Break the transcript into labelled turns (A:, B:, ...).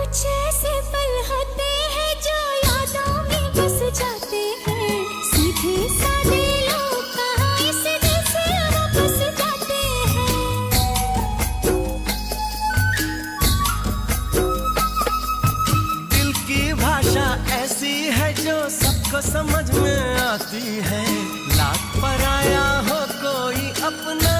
A: कुछ ऐसे पल होते हैं जो यादों में बस जाते हैं। सीधे साधे लोग कहाँ इस दिल से वापस जाते हैं।
B: दिल की भाषा ऐसी है जो सबको समझ में आती है। लाख पराया हो कोई अपना